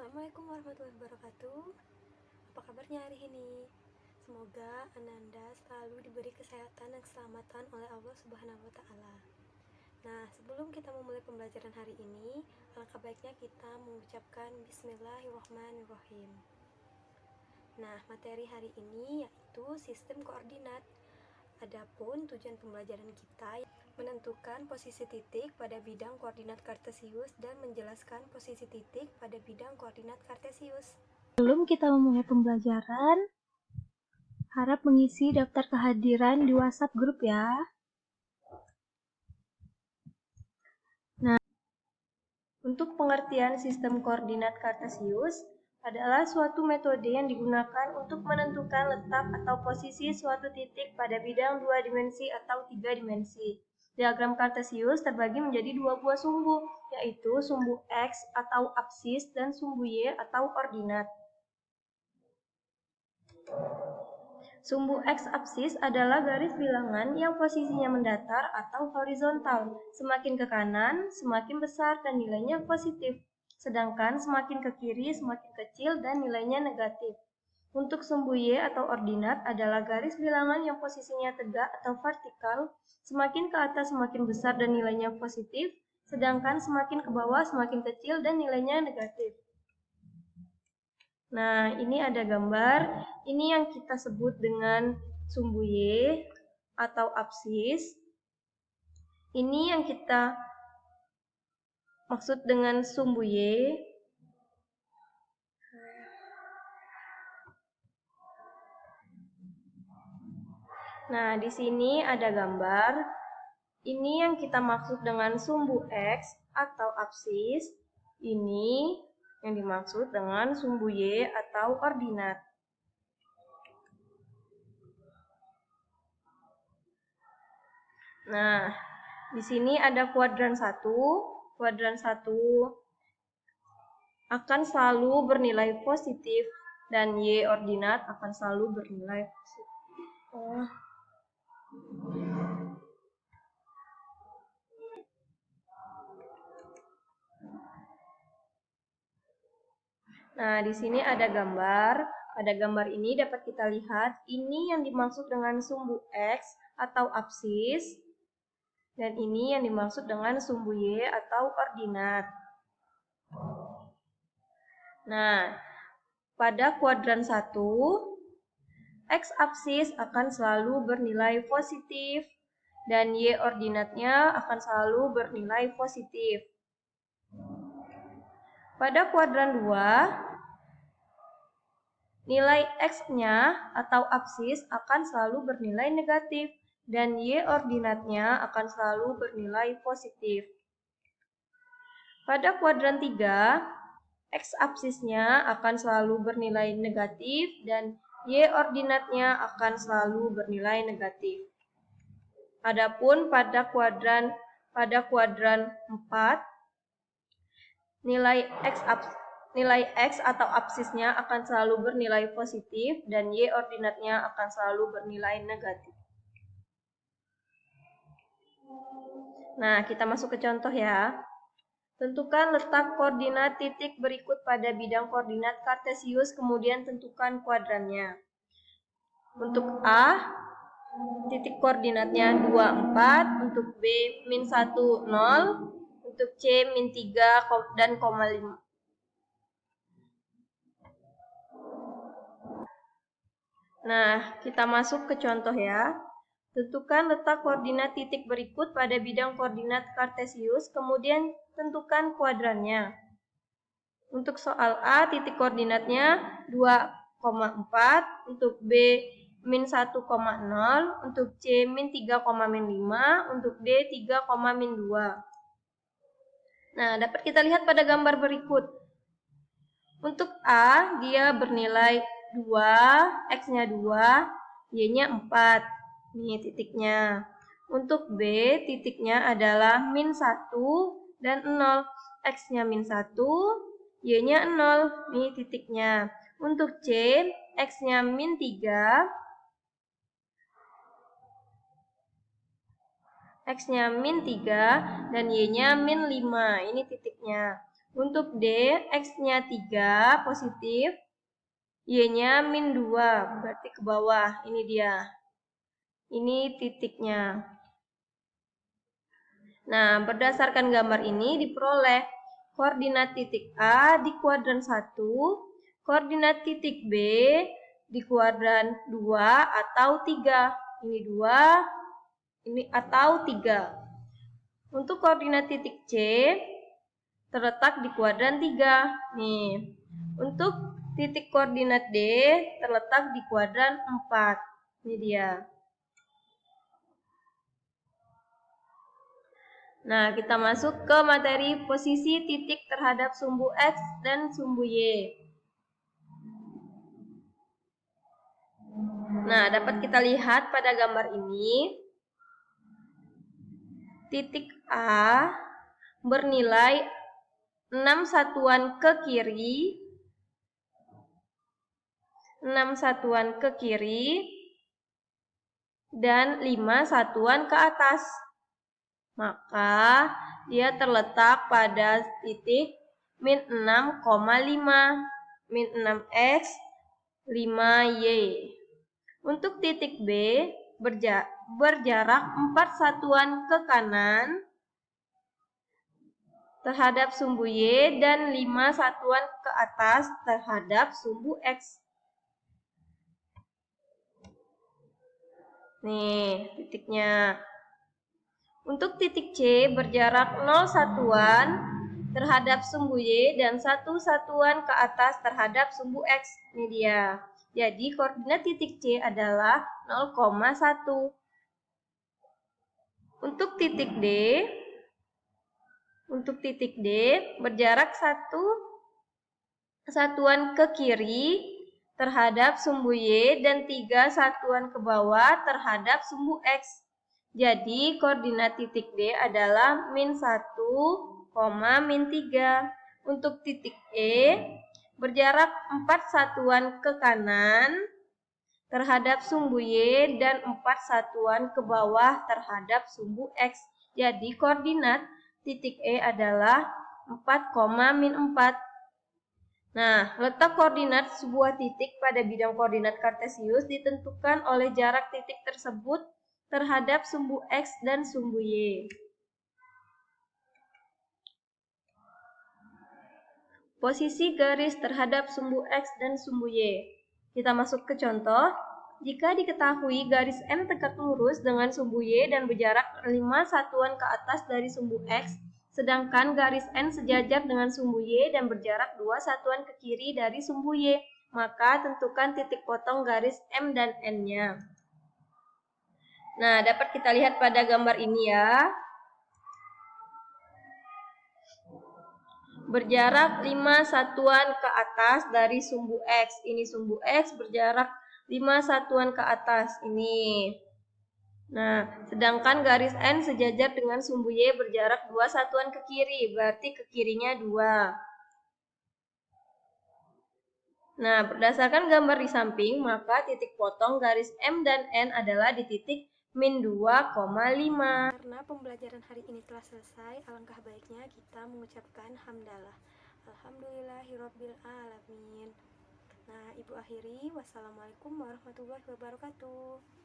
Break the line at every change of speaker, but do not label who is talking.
Assalamualaikum warahmatullahi wabarakatuh. Apa kabarnya hari ini? Semoga Ananda selalu diberi kesehatan dan keselamatan oleh Allah Subhanahu wa Ta'ala. Nah, sebelum kita memulai pembelajaran hari ini, alangkah baiknya kita mengucapkan Bismillahirrahmanirrahim. Nah, materi hari ini yaitu sistem koordinat. Adapun tujuan pembelajaran kita menentukan posisi titik pada bidang koordinat kartesius dan menjelaskan posisi titik pada bidang koordinat kartesius.
Sebelum kita memulai pembelajaran, harap mengisi daftar kehadiran di WhatsApp grup ya. Nah, untuk pengertian sistem koordinat kartesius adalah suatu metode yang digunakan untuk menentukan letak atau posisi suatu titik pada bidang 2 dimensi atau 3 dimensi. Diagram kartesius terbagi menjadi dua buah sumbu, yaitu sumbu X atau apsis dan sumbu Y atau ordinat. Sumbu X-apsis adalah garis bilangan yang posisinya mendatar atau horizontal. Semakin ke kanan, semakin besar dan nilainya positif. Sedangkan semakin ke kiri, semakin kecil dan nilainya negatif. Untuk sumbu Y atau ordinat adalah garis bilangan yang posisinya tegak atau vertikal. Semakin ke atas semakin besar dan nilainya positif. Sedangkan semakin ke bawah semakin kecil dan nilainya negatif. Nah, ini ada gambar. Ini yang kita sebut dengan sumbu Y atau apsis. Ini yang kita maksud dengan sumbu Y. Nah, di sini ada gambar. Ini yang kita maksud dengan sumbu X atau apsis. Ini yang dimaksud dengan sumbu Y atau ordinat. Nah, di sini ada kuadran 1. Kuadran 1 akan selalu bernilai positif dan Y ordinat akan selalu bernilai positif. Nah, di sini ada gambar. Pada gambar ini dapat kita lihat ini yang dimaksud dengan sumbu X atau apsis dan ini yang dimaksud dengan sumbu Y atau ordinat. Nah, pada kuadran 1, X-apsis akan selalu bernilai positif dan Y ordinatnya akan selalu bernilai positif. Pada kuadran 2, nilai X-nya atau apsis akan selalu bernilai negatif dan Y ordinatnya akan selalu bernilai positif. Pada kuadran 3, X-apsisnya akan selalu bernilai negatif dan Y ordinatnya akan selalu bernilai negatif. Adapun pada kuadran 4, nilai X atau apsisnya akan selalu bernilai positif dan Y ordinatnya akan selalu bernilai negatif. Nah, kita masuk ke contoh ya. Tentukan letak koordinat titik berikut pada bidang koordinat kartesius, kemudian tentukan kuadrannya. Untuk A, titik koordinatnya 2, 4, untuk B, min 1, 0, untuk C, min 3, dan koma 5. Nah, kita masuk ke contoh ya. Tentukan letak koordinat titik berikut pada bidang koordinat kartesius, kemudian tentukan kuadrannya. Untuk soal A, titik koordinatnya 2,4, untuk B, min 1,0, untuk C, min 3,5, untuk D, 3,2. Nah, dapat kita lihat pada gambar berikut. Untuk A, dia bernilai 2, X-nya 2, Y-nya 4. Ini titiknya. Untuk B, titiknya adalah min 1 dan 0. X-nya min 1, Y-nya 0. Ini titiknya. Untuk C, X-nya min 3, X-nya min 3, dan Y-nya min 5. Ini titiknya. Untuk D, X-nya 3 positif, Y-nya min 2, berarti ke bawah. Ini dia. Ini titiknya. Nah, berdasarkan gambar ini diperoleh koordinat titik A di kuadran 1, koordinat titik B di kuadran 2 atau 3. Ini 2, ini atau 3. Untuk koordinat titik C terletak di kuadran 3. Nih. Untuk titik koordinat D terletak di kuadran 4. Ini dia. Nah, kita masuk ke materi posisi titik terhadap sumbu X dan sumbu Y. Nah, dapat kita lihat pada gambar ini, titik A bernilai 6 satuan ke kiri, 6 satuan ke kiri, dan 5 satuan ke atas. Maka dia terletak pada titik min 6,5, min 6x, 5y. Untuk titik B berjarak 4 satuan ke kanan terhadap sumbu Y dan 5 satuan ke atas terhadap sumbu X. Nih, titiknya. Untuk titik C berjarak 0 satuan terhadap sumbu Y dan 1 satuan ke atas terhadap sumbu X. Ini dia. Jadi koordinat titik C adalah 0,1. Untuk titik D berjarak 1 satuan ke kiri terhadap sumbu Y dan 3 satuan ke bawah terhadap sumbu X. Jadi koordinat titik D adalah min 1, min 3. Untuk titik E berjarak 4 satuan ke kanan terhadap sumbu Y dan 4 satuan ke bawah terhadap sumbu X. Jadi koordinat titik E adalah 4, min 4. Nah, letak koordinat sebuah titik pada bidang koordinat kartesius ditentukan oleh jarak titik tersebut terhadap sumbu X dan sumbu Y. Posisi garis terhadap sumbu X dan sumbu Y. Kita masuk ke contoh. Jika diketahui garis M tegak lurus dengan sumbu Y dan berjarak 5 satuan ke atas dari sumbu X, sedangkan garis N sejajar dengan sumbu Y dan berjarak 2 satuan ke kiri dari sumbu Y, maka tentukan titik potong garis M dan N-nya. Nah, dapat kita lihat pada gambar ini ya. Berjarak 5 satuan ke atas dari sumbu X. Ini sumbu X berjarak 5 satuan ke atas. Ini. Nah, sedangkan garis N sejajar dengan sumbu Y berjarak 2 satuan ke kiri. Berarti ke kirinya 2. Nah, berdasarkan gambar di samping, maka titik potong garis M dan N adalah di titik min 2,5.
Karena pembelajaran hari ini telah selesai, alangkah baiknya kita mengucapkan hamdalah. Alhamdulillahirabbil alamin. Nah, Ibu akhiri, wassalamualaikum warahmatullahi wabarakatuh.